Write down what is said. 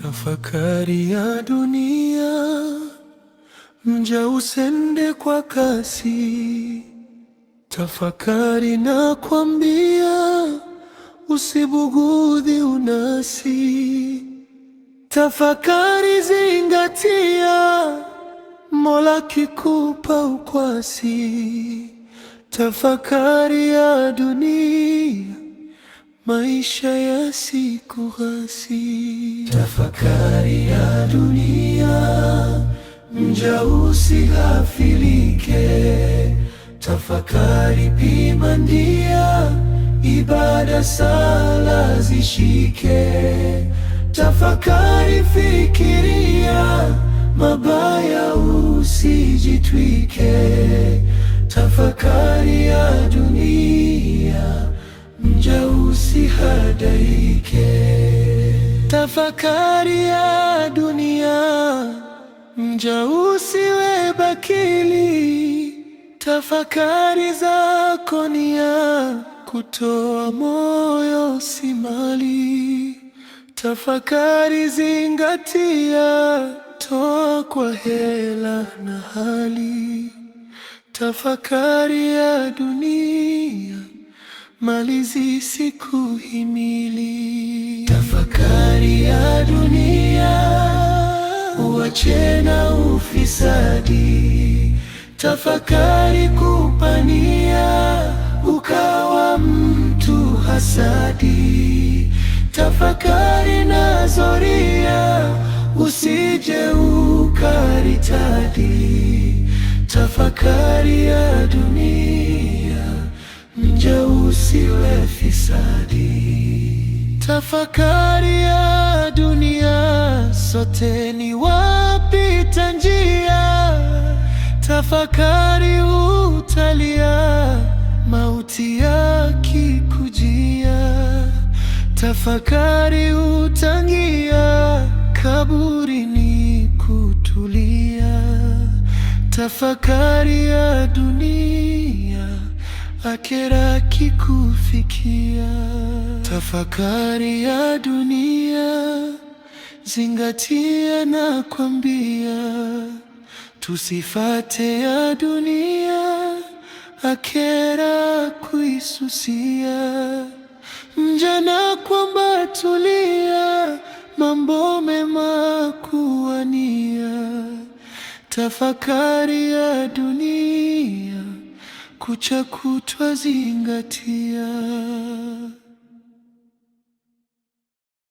Tafakari ya dunia, mja usende kwa kasi. Tafakari na kwambia, usibugudhi unasi. Tafakari, zingatia, Mola kikupa ukwasi. Tafakari ya dunia, maisha yasikughasi. Tafakari ya dunia, mja usighafilike. Tafakari, pima ndia, ibada sala zishike. Tafakari, fikiria, mabaya usijitwike. Tafakari ya dunia, mja usihadaike. Tafakari ya dunia, mja usiwe bakili. Tafakari zako nia, kutoa moyo si mali. Tafakari, zingatia, toa kwa hela na hali. Tafakari ya dunia, mali zisikuhimili. Tafakari ya dunia, uache na ufisadi. Tafakari kupania, ukawa mtu hasadi. Tafakari na zoria, usije ukaritadi. Tafakari ya dunia, mja usiwe fisadi. Tafakari ya dunia, sote ni wapita njia. Tafakari, utalia, mauti yakikujia. Tafakari, utangia, kaburini kutulia. Tafakari ya dunia, akhera kikufikia. Tafakari ya dunia, zingatia na kwambia, tusifate ya dunia, akhera kuisusia. Mjana kwamba tulia, mambo mema kuwania. Tafakari ya dunia, kucha kutwa zingatia.